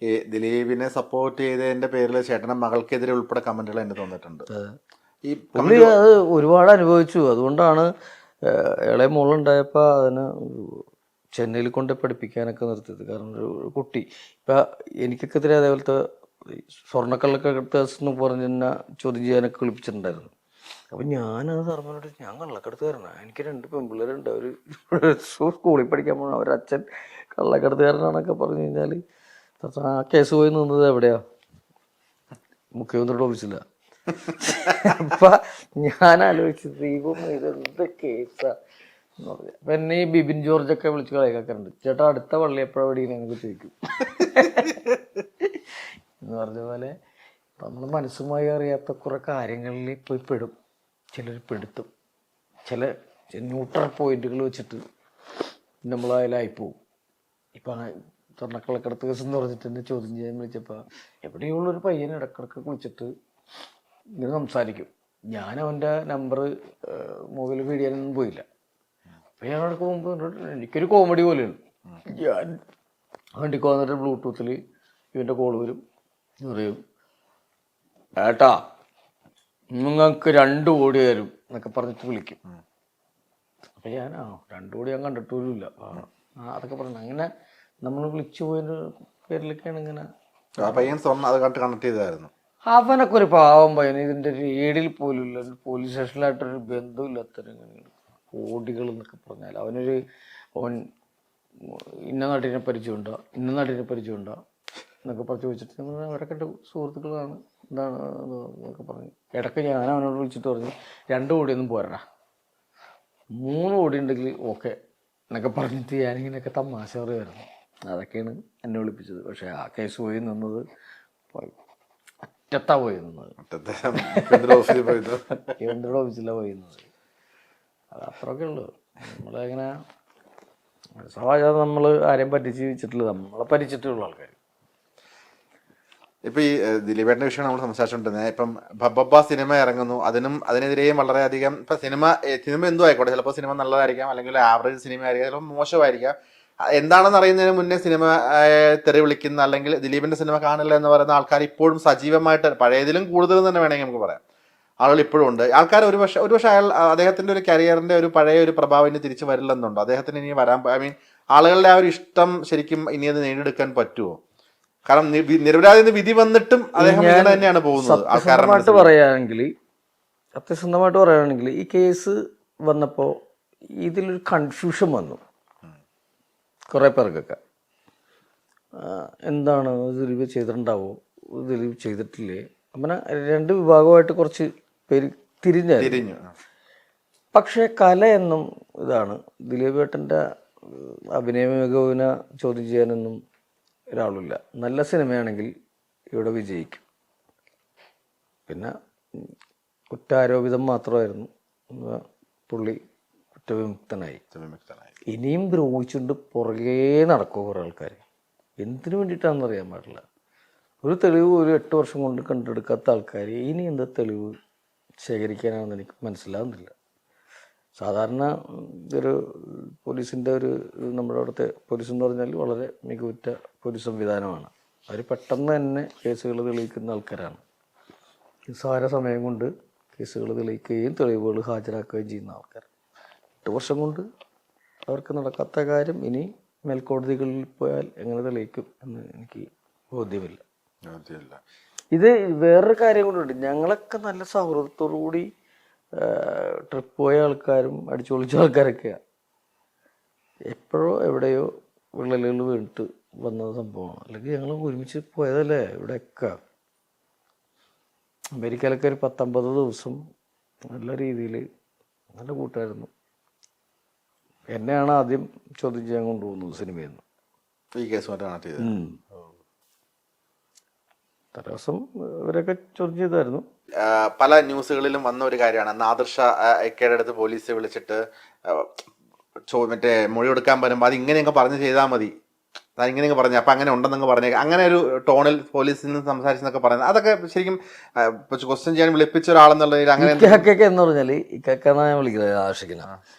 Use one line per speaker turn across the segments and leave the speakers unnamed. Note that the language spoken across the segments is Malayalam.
ഈ ദിലീപിനെ സപ്പോർട്ട് ചെയ്തതിന്റെ പേരിൽ ചേട്ടന്റെ മകൾക്കെതിരെ ഉൾപ്പെടെ കമന്റുകൾ എന്നെ തോന്നിയിട്ടുണ്ട്. ഈ
പുള്ളി അത് ഒരുപാട് അനുഭവിച്ചു. അതുകൊണ്ടാണ് ഇളയ മോളുണ്ടായപ്പോൾ അതിന് ചെന്നൈയിൽ കൊണ്ട് പഠിപ്പിക്കാനൊക്കെ നിർത്തിയത്. കാരണം ഒരു കുട്ടി ഇപ്പം എനിക്കൊക്കെ എതിരെ അതേപോലത്തെ സ്വർണ്ണക്കള്ളക്കടത്ത് എന്ന് പറഞ്ഞ് തന്നെ ചോദ്യം ചെയ്യാനൊക്കെ വിളിപ്പിച്ചിട്ടുണ്ടായിരുന്നു. അപ്പം ഞാനത് പറഞ്ഞിട്ട് ഞാൻ കള്ളക്കടത്തുകാരനാണ്, എനിക്ക് 2 പെൺപിള്ളേരുണ്ട്, അവർ സ്കൂളിൽ പഠിക്കാൻ പോകണം, അവരച്ഛൻ കള്ളക്കടത്തുകാരനാണൊക്കെ പറഞ്ഞു കഴിഞ്ഞാൽ ആ കേസ് പോയി നിന്നത് എവിടെയാ? മുഖ്യമന്ത്രിയുടെ ഓഫീസിലാണ്. അപ്പം ഞാൻ ആലോചിച്ചത് ദൈവം ഇതെന്ത് കേസാ എന്ന് പറഞ്ഞു. അപ്പം എന്നെ ഈ ബിബിൻ ജോർജൊക്കെ വിളിച്ച് കളിയാക്കാറുണ്ട്, ചേട്ടാ അടുത്ത പള്ളി എപ്പോഴാണ് വെടിയെന്ന് ഞങ്ങൾക്ക് ചോദിക്കും എന്ന് പറഞ്ഞ പോലെ നമ്മൾ മനസ്സുമായി അറിയാത്ത കുറേ കാര്യങ്ങളിൽ പോയി പെടും. ചിലർ പെടുത്തും, ചില ന്യൂട്രൽ പോയിന്റുകൾ വെച്ചിട്ട് നമ്മളതിലായിപ്പോവും. ഇപ്പം സ്വർണ്ണക്കള്ളക്കടത്ത് കേസ് എന്ന് പറഞ്ഞിട്ട് എന്നെ ചോദ്യം ചെയ്യാൻ വിളിച്ചപ്പോൾ എവിടെയുള്ളൊരു പയ്യൻ ഇടക്കിടക്ക് വിളിച്ചിട്ട് ഇങ്ങനെ സംസാരിക്കും. ഞാൻ അവൻ്റെ നമ്പർ മൊബൈൽ ഫീഡ് ചെയ്യാനൊന്നും പോയില്ല. അപ്പം ഞാൻ അവിടെ പോകുമ്പോൾ എനിക്കൊരു കോമഡി പോലെയാണ്. ഞാൻ വണ്ടിക്ക് വന്നിട്ട് ബ്ലൂടൂത്തിൽ ഇവൻ്റെ കോൾ വരും, പറയും ഏട്ടാ നിങ്ങൾക്ക് 2 കോടി തരും എന്നൊക്കെ പറഞ്ഞിട്ട് വിളിക്കും. അപ്പം ഞാൻ 2 കോടി ഞാൻ കണ്ടിട്ട് പോലും ഇല്ല അതൊക്കെ പറഞ്ഞു. അങ്ങനെ നമ്മൾ വിളിച്ചു പോയതിൻ്റെ പേരിലൊക്കെയാണ് ഇങ്ങനെ.
കണക്ട് ചെയ്തായിരുന്നു.
അവനൊക്കെ ഒരു പാവം പയ്യൻ, ഇതിൻ്റെ ഒരു ഏടിൽ പോലും ഇല്ല, പോലീസ് സ്റ്റേഷനിലായിട്ടൊരു ബന്ധമില്ലാത്തൊരു കോടികൾ എന്നൊക്കെ പറഞ്ഞാൽ അവൻ ഇന്ന നാട്ടിനെ പരിചയമുണ്ടോ, ഇന്ന നാട്ടിനെ പരിചയമുണ്ടോ എന്നൊക്കെ പറഞ്ഞ് ചോദിച്ചിട്ട് അവരൊക്കെ എൻ്റെ സുഹൃത്തുക്കളാണ്, എന്താണ് എന്നൊക്കെ പറഞ്ഞു. ഇടയ്ക്ക് ഞാൻ അവനോട് വിളിച്ചിട്ട് പറഞ്ഞു 2 കോടിയൊന്നും പോരാ, 3 കോടി ഉണ്ടെങ്കിൽ ഓക്കെ എന്നൊക്കെ പറഞ്ഞിട്ട് ഞാനിങ്ങനെയൊക്കെ തമാശ പറയുമായിരുന്നു. അതൊക്കെയാണ് എന്നെ വിളിപ്പിച്ചത്. പക്ഷേ ആ കേസ് പോയി നിന്നത് അറ്റത്താ പോയി നിന്നത്, കേന്ദ്ര ഓഫീസിലാണ് പോയി നിന്നത്. അത് അത്രയൊക്കെ ഉള്ളു. നമ്മളെങ്ങനെ സമാജം നമ്മൾ ആരെയും പറ്റിച്ച് വെച്ചിട്ടില്ല, നമ്മളെ പരിച്ചിട്ടുള്ള ആൾക്കാർ.
ഇപ്പൊ ഈ ദിലീപേട്ടന്റെ വിഷയം നമ്മൾ സംസാരിച്ചുകൊണ്ടിരുന്നത്. ഇപ്പം ബബ്ബ സിനിമ ഇറങ്ങുന്നു, അതിനെതിരെയും വളരെയധികം ഇപ്പൊ സിനിമ എന്തോ ആയിക്കോട്ടെ, ചിലപ്പോൾ സിനിമ നല്ലതായിരിക്കാം, അല്ലെങ്കിൽ ആവറേജ് സിനിമ ആയിരിക്കാം, ചിലപ്പോൾ മോശമായിരിക്കാം. എന്താണെന്ന് അറിയുന്നതിന് മുന്നേ സിനിമ തെറി വിളിക്കുന്ന, അല്ലെങ്കിൽ ദിലീപിന്റെ സിനിമ കാണില്ല എന്ന് പറയുന്ന ആൾക്കാർ ഇപ്പോഴും സജീവമായിട്ട്, പഴയതിലും കൂടുതൽ തന്നെ വേണമെങ്കിൽ നമുക്ക് പറയാം, ആളുകൾ ഇപ്പോഴും ഉണ്ട്. ആൾക്കാർ ഒരുപക്ഷെ അദ്ദേഹത്തിന്റെ ഒരു കരിയറിന്റെ ഒരു പഴയ ഒരു പ്രഭാവം ഇനി തിരിച്ചു വരില്ലെന്നുണ്ടോ? അദ്ദേഹത്തിന് ഇനി വരാൻ, ആളുകളുടെ ആ ഒരു ഇഷ്ടം ശരിക്കും ഇനി അത് നേടിയെടുക്കാൻ പറ്റുമോ? കാരണം നിരപരാധി വിധി വന്നിട്ടും അദ്ദേഹം ഇങ്ങനെ തന്നെയാണ് പോകുന്നത്.
സത്യസന്ധമായിട്ട് പറയുകയാണെങ്കിൽ ഈ കേസ് വന്നപ്പോൾ ഇതിലൊരു കൺഫ്യൂഷൻ വന്നു കുറേ പേർക്കൊക്കെ. എന്താണ് ദിലീപ് ചെയ്തിട്ടുണ്ടാവോ, ദിലീപ് ചെയ്തിട്ടില്ലേ, അങ്ങനെ 2 വിഭാഗമായിട്ട് കുറച്ച് പേര് തിരിഞ്ഞു. പക്ഷേ കല എന്നും ഇതാണ്, ദിലീപ് ഏട്ടൻ്റെ അഭിനയ മികവിനെ ചോദ്യം ചെയ്യാനൊന്നും ഒരാളില്ല. നല്ല സിനിമയാണെങ്കിൽ ഇവിടെ വിജയിക്കും. പിന്നെ കുറ്റാരോപിതം മാത്രമായിരുന്നു, പുള്ളി കുറ്റവിമുക്തനായി. ഇനിയും ദ്രോഹിച്ചുകൊണ്ട് പുറകേ നടക്കും കുറേ ആൾക്കാർ. എന്തിനു വേണ്ടിയിട്ടാണെന്ന് അറിയാൻ പാടില്ല. ഒരു തെളിവ് ഒരു 8 വർഷം കൊണ്ട് കണ്ടെടുക്കാത്ത ആൾക്കാർ ഇനി എന്താ തെളിവ് ശേഖരിക്കാനാണെന്ന് എനിക്ക് മനസ്സിലാകുന്നില്ല. സാധാരണ ഒരു പോലീസിൻ്റെ നമ്മുടെ അവിടുത്തെ പോലീസ് എന്ന് പറഞ്ഞാൽ വളരെ മികവുറ്റ പോലീസ് സംവിധാനമാണ്. അവർ പെട്ടെന്ന് തന്നെ കേസുകൾ തെളിയിക്കുന്ന ആൾക്കാരാണ്. നിസ്സാര സമയം കൊണ്ട് കേസുകൾ തെളിയിക്കുകയും തെളിവുകൾ ഹാജരാക്കുകയും ചെയ്യുന്ന ആൾക്കാർ. 8 വർഷം കൊണ്ട് അവർക്ക് നടക്കാത്ത കാര്യം ഇനി മേൽക്കോടതികളിൽ പോയാൽ എങ്ങനെ തെളിയിക്കും എന്ന് എനിക്ക് ബോധ്യമില്ല. ഇത് വേറൊരു കാര്യം കൊണ്ടുണ്ട്. ഞങ്ങളൊക്കെ നല്ല സൗഹൃദത്തോടു കൂടി ട്രിപ്പ് പോയ ആൾക്കാരും അടിച്ചു പൊളിച്ച ആൾക്കാരൊക്കെയാണ്. എപ്പോഴോ എവിടെയോ വിള്ളലുകൾ വീണിട്ട് വന്ന സംഭവമാണ്. അല്ലെങ്കിൽ ഞങ്ങൾ ഒരുമിച്ച് പോയതല്ലേ ഇവിടെയൊക്കെ. അമേരിക്കയിലൊക്കെ ഒരു 10-50 ദിവസം നല്ല രീതിയിൽ നല്ല കൂട്ടായിരുന്നു. എന്നെയാണ് ആദ്യം ചോദ്യം ചെയ്യാൻ കൊണ്ടുപോകുന്നത് സിനിമയിൽ നിന്ന്.
ഈ കേസുമായിട്ടാണ്
ദിവസം ഇവരൊക്കെ ചോദ്യം ചെയ്തായിരുന്നു.
പല ന്യൂസുകളിലും വന്ന ഒരു കാര്യമാണ്, നാദിർ ഷാ എക്കയുടെ അടുത്ത് പോലീസ് വിളിച്ചിട്ട് മറ്റേ മൊഴി കൊടുക്കാൻ വരുമ്പോൾ അത് ഇങ്ങനെയൊക്കെ പറഞ്ഞ് ചെയ്താൽ മതി, ഇങ്ങനെയൊക്കെ പറഞ്ഞു, അപ്പം അങ്ങനെ ഉണ്ടെന്നൊക്കെ പറഞ്ഞേ, അങ്ങനെ ഒരു ടോണിൽ പോലീസിൽ നിന്ന് സംസാരിച്ചെന്നൊക്കെ പറയുന്നത്, അതൊക്കെ ശരിക്കും ക്വസ്റ്റ്യൻ ചെയ്യാൻ വിളിപ്പിച്ച ഒരാളെന്നുള്ളതിൽ അങ്ങനെ
എന്ന് പറഞ്ഞാൽ ഇക്കാക്കെന്നാ ഞാൻ വിളിക്കുന്നത് ആഷിക്കിന.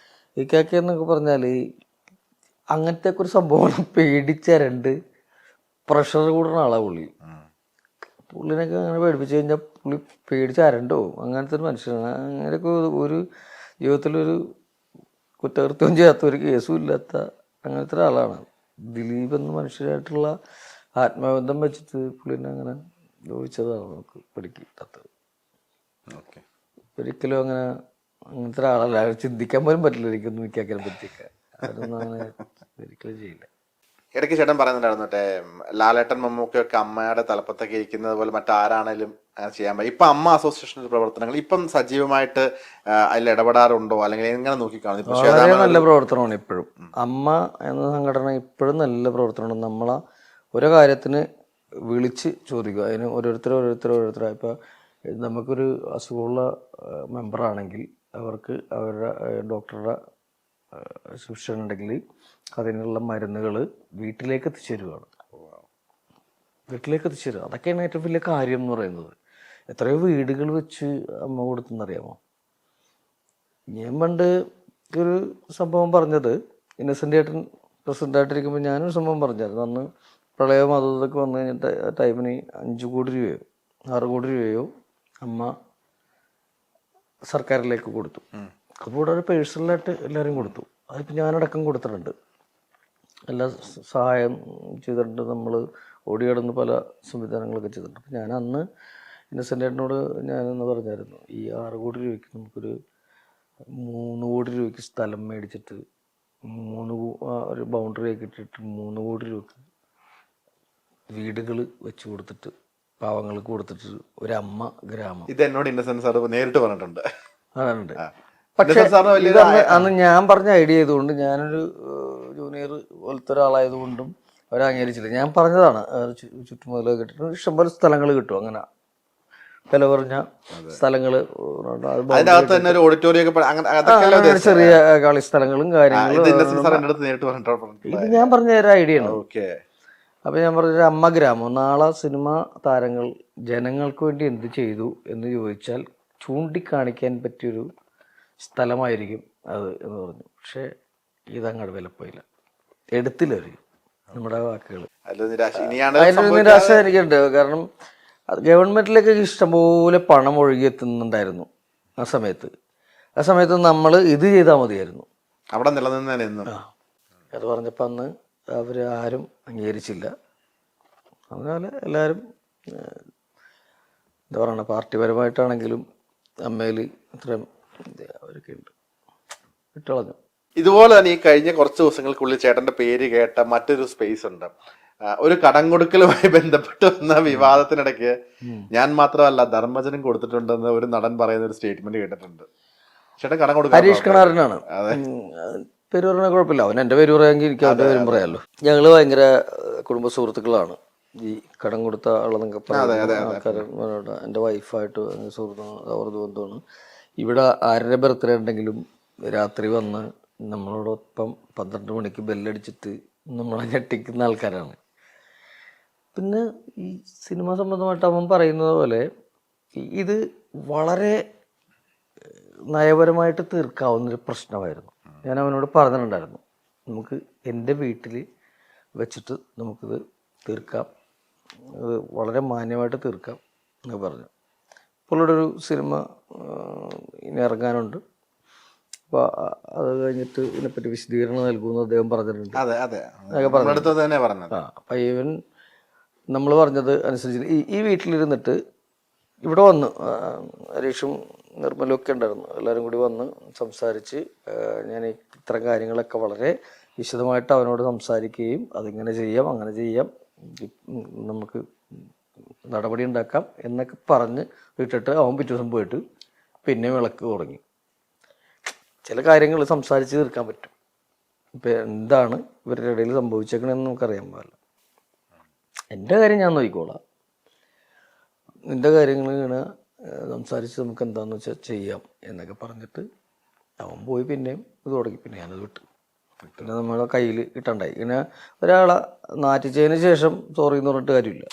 ഇക്കാക്ക എന്നൊക്കെ പറഞ്ഞാൽ അങ്ങനത്തെ ഒരു സംഭവം പേടിച്ചരണ്ട് പ്രഷർ കൂടുന്ന ആളാണ് പുള്ളി. പുള്ളിനൊക്കെ അങ്ങനെ പേടിപ്പിച്ച് കഴിഞ്ഞാൽ പുള്ളി പേടിച്ച് അരണ്ടോ അങ്ങനത്തെ ഒരു മനുഷ്യനാണ്. അങ്ങനെയൊക്കെ ഒരു ജീവിതത്തിലൊരു കുറ്റകൃത്യം ചെയ്യാത്ത ഒരു കേസും ഇല്ലാത്ത അങ്ങനത്തെ ഒരാളാണ് ദിലീപ് എന്ന മനുഷ്യരായിട്ടുള്ള ആത്മബന്ധം വെച്ചിട്ട് പുള്ളിനെ അങ്ങനെ ചോദിച്ചതാണ് നമുക്ക് പിടിക്കിട്ടാത്തത്. ഒരിക്കലും അങ്ങനെ അങ്ങനത്തെ ഒരാളല്ല, ചിന്തിക്കാൻ പോലും പറ്റില്ല എനിക്കൊന്നും മിക്കാക്കിനെ പറ്റിയൊക്കെ. അതൊന്നും അങ്ങനെ ഒരിക്കലും ചെയ്യില്ല.
ഇടയ്ക്ക് ചേട്ടൻ പറയുന്നുണ്ടായിരുന്നു മറ്റേ ലാലേട്ടൻ മമ്മൂക്കൊക്കെ അമ്മയുടെ തലപ്പത്തൊക്കെ ഇരിക്കുന്നത് പോലെ മറ്റാരാണേലും ചെയ്യാൻ പറ്റും. ഇപ്പം അമ്മ അസോസിയേഷൻ പ്രവർത്തനങ്ങൾ ഇപ്പം സജീവമായിട്ട് അതിൽ ഇടപെടാറുണ്ടോ, അല്ലെങ്കിൽ എങ്ങനെ നോക്കിക്കാണുന്നു?
വളരെ നല്ല പ്രവർത്തനമാണ് ഇപ്പോഴും. അമ്മ എന്ന സംഘടന ഇപ്പോഴും നല്ല പ്രവർത്തനമാണ്. നമ്മളെ ഓരോ കാര്യത്തിന് വിളിച്ച് ചോദിക്കുക. അതിന് ഓരോരുത്തരായി ഇപ്പോൾ നമുക്കൊരു അസുഖമുള്ള മെമ്പറാണെങ്കിൽ അവർക്ക് അവരുടെ ഡോക്ടറുടെ സബ്സ്ക്രിപ്ഷൻ ഉണ്ടെങ്കിൽ അതിനുള്ള മരുന്നുകൾ വീട്ടിലേക്ക് എത്തിച്ചു തരുവാണ്. വീട്ടിലേക്ക് എത്തിച്ചു തരിക, അതൊക്കെയാണ് ഏറ്റവും വലിയ കാര്യം എന്ന് പറയുന്നത്. എത്രയോ വീടുകൾ വെച്ച് അമ്മ കൊടുത്തെന്നറിയാമോ? ഞാൻ പണ്ട് ഒരു സംഭവം പറഞ്ഞത്, ഇന്നസെൻ്റ് ഏട്ടൻ പ്രസിഡൻ്റായിട്ടിരിക്കുമ്പോൾ ഞാനൊരു സംഭവം പറഞ്ഞായിരുന്നു. അന്ന് പ്രളയം അതൊക്കെ വന്നു കഴിഞ്ഞിട്ട് ടൈമിന് 5 കോടി രൂപയോ 6 കോടി രൂപയോ അമ്മ സർക്കാരിലേക്ക് കൊടുത്തു. അതുകൂടെ ഒരു പേഴ്സണലായിട്ട് എല്ലാവരും കൊടുത്തു. അതിപ്പോൾ ഞാനടക്കം കൊടുത്തിട്ടുണ്ട്. എല്ലാ സഹായം ചെയ്തിട്ടുണ്ട്. നമ്മൾ ഓടികടന്ന് പല സംവിധാനങ്ങളൊക്കെ ചെയ്തിട്ടുണ്ട്. അപ്പം ഞാൻ അന്ന് ഇന്നസെൻ്റ് ഏട്ടനോട് ഞാനെന്ന് പറഞ്ഞായിരുന്നു, ഈ 6 കോടി രൂപയ്ക്ക് നമുക്കൊരു 3 കോടി രൂപയ്ക്ക് സ്ഥലം മേടിച്ചിട്ട് ഒരു ബൗണ്ടറി ഒക്കെ ഇട്ടിട്ട് 3 കോടി രൂപയ്ക്ക് വീടുകൾ വെച്ച് കൊടുത്തിട്ട് പാവങ്ങൾക്ക് കൊടുത്തിട്ട് ഒരു അമ്മ ഗ്രാമം.
ഇത് എന്നോട് ഇന്നസെന്റ് സാർ നേരിട്ട് പറഞ്ഞിട്ടുണ്ട്.
അതുണ്ട്. പക്ഷേ അന്ന് ഞാൻ പറഞ്ഞ ഐഡിയ ചെയ്തുകൊണ്ട്, ഞാനൊരു ജൂനിയർ പോലത്തെ ഒരാളായതുകൊണ്ടും അവർ അംഗീകരിച്ചില്ല. ഞാൻ പറഞ്ഞതാണ് ചുറ്റുമുതലൊക്കെ കിട്ടിയിട്ട് ഇഷ്ടംപോലെ സ്ഥലങ്ങൾ കിട്ടും. അങ്ങനെ വില കുറഞ്ഞ സ്ഥലങ്ങൾ, ചെറിയ കളി സ്ഥലങ്ങളും കാര്യങ്ങളും. ഇത് ഞാൻ പറഞ്ഞ ഒരു ഐഡിയ ആണ്. അപ്പം ഞാൻ പറഞ്ഞൊരു അമ്മ ഗ്രാമം, നാളെ സിനിമാ താരങ്ങൾ ജനങ്ങൾക്ക് വേണ്ടി എന്ത് ചെയ്തു എന്ന് ചോദിച്ചാൽ ചൂണ്ടിക്കാണിക്കാൻ പറ്റിയൊരു സ്ഥലമായിരിക്കും അത് എന്ന് പറഞ്ഞു. പക്ഷേ ഇതങ്ങോട്ട് വിലപ്പോയില്ല, എടുത്തില്ലൊരു നമ്മുടെ വാക്കുകൾ. അതിനൊരു നിരാശ എനിക്കുണ്ട്. കാരണം ഗവൺമെൻറ്റിലേക്ക് ഇഷ്ടംപോലെ പണം ഒഴുകിയെത്തുന്നുണ്ടായിരുന്നു ആ സമയത്ത് നമ്മൾ ഇത് ചെയ്താൽ മതിയായിരുന്നു,
അവിടെ നിലനിന്നു.
അത് പറഞ്ഞപ്പോൾ അന്ന് അവർ ആരും അംഗീകരിച്ചില്ല. അതുപോലെ എല്ലാവരും എന്താ പറയുക, പാർട്ടിപരമായിട്ടാണെങ്കിലും അമ്മയിൽ ഇത്രയും അവരൊക്കെ ഉണ്ട് വിട്ടളഞ്ഞു.
ഇതുപോലെ തന്നെ ഈ കഴിഞ്ഞ കുറച്ച് ദിവസങ്ങൾക്കുള്ളിൽ ചേട്ടന്റെ പേര് കേട്ട മറ്റൊരു സ്പേസ് ഉണ്ട്. ഒരു കടം കൊടുക്കലുമായി ബന്ധപ്പെട്ട് വന്ന വിവാദത്തിനിടയ്ക്ക് ഞാൻ മാത്രമല്ല ധർമ്മജനും കൊടുത്തിട്ടുണ്ടെന്ന് ഒരു നടൻ പറയുന്ന ഒരു സ്റ്റേറ്റ്മെന്റ് കേട്ടിട്ടുണ്ട്. ചേട്ടൻ കടം കൊടുക്കാൻ
ഹരീഷ് കണാരനാണ് പേര് പറഞ്ഞാൽ കുഴപ്പമില്ല. അവൻ എൻ്റെ പേര് പറയാമെങ്കിൽ എനിക്ക് അവൻ്റെ പേരും പറയാമല്ലോ. ഞങ്ങൾ ഭയങ്കര കുടുംബ സുഹൃത്തുക്കളാണ്. ഈ കടം കൊടുത്ത ആളെന്നൊക്കെ ആൾക്കാരോട് എൻ്റെ വൈഫായിട്ട് സൗഹൃദ ബന്ധമാണ്. ഇവിടെ ആരുടെ ബർത്ത്ഡേ ഉണ്ടെങ്കിലും രാത്രി വന്ന് നമ്മളോടൊപ്പം 12 മണിക്ക് ബെല്ലടിച്ചിട്ട് നമ്മളെ ഞെട്ടിക്കുന്ന ആൾക്കാരാണ്. പിന്നെ ഈ സിനിമ സംബന്ധമായിട്ട് അവൻ പറയുന്നത് പോലെ ഇത് വളരെ നയപരമായിട്ട് തീർക്കാവുന്നൊരു പ്രശ്നമായിരുന്നു. ഞാൻ അവനോട് പറഞ്ഞിട്ടുണ്ടായിരുന്നു, നമുക്ക് എൻ്റെ വീട്ടിൽ വെച്ചിട്ട് നമുക്കിത് തീർക്കാം, അത് വളരെ മാന്യമായിട്ട് തീർക്കാം എന്ന് പറഞ്ഞു. പുള്ളിയുടെ ഒരു സിനിമ ഇനി ഇറങ്ങാനുണ്ട്, അപ്പോൾ അത് കഴിഞ്ഞിട്ട് ഇതിനെപ്പറ്റി വിശദീകരണം നൽകുമെന്ന് അദ്ദേഹം പറഞ്ഞിട്ടുണ്ട്. അപ്പം ഈവൻ നമ്മൾ പറഞ്ഞത് അനുസരിച്ച് ഈ വീട്ടിലിരുന്നിട്ട് ഇവിടെ വന്ന് ഹരീഷും നിർമ്മലും ഒക്കെ ഉണ്ടായിരുന്നു. എല്ലാവരും കൂടി വന്ന് സംസാരിച്ച് ഞാൻ ഇത്തരം കാര്യങ്ങളൊക്കെ വളരെ വിശദമായിട്ട് അവനോട് സംസാരിക്കുകയും അതിങ്ങനെ ചെയ്യാം അങ്ങനെ ചെയ്യാം നമുക്ക് നടപടി ഉണ്ടാക്കാം എന്നൊക്കെ പറഞ്ഞ് വിട്ടിട്ട് അവൻ പിറ്റേ ദിവസം പോയിട്ട് പിന്നെ വിളക്ക് തുടങ്ങി. ചില കാര്യങ്ങൾ സംസാരിച്ച് തീർക്കാൻ പറ്റും. ഇപ്പം എന്താണ് ഇവരുടെ ഇടയിൽ സംഭവിച്ചേക്കണമെന്ന് നമുക്കറിയാൻ പാടില്ല. എൻ്റെ കാര്യം ഞാൻ നോക്കിക്കോളാം, നിൻ്റെ കാര്യങ്ങൾ ഇങ്ങനെ സംസാരിച്ച് നമുക്ക് എന്താണെന്ന് വെച്ചാൽ ചെയ്യാം എന്നൊക്കെ പറഞ്ഞിട്ട് അവൻ പോയി പിന്നെയും ഇത് തുടങ്ങി. പിന്നെ ഞാനത് വിട്ടു. പിന്നെ നമ്മളെ കയ്യിൽ കിട്ടണ്ടായി. ഇങ്ങനെ ഒരാളെ നാറ്റിച്ചതിന് ശേഷം സോറി എന്ന് പറഞ്ഞിട്ട് കാര്യമില്ല.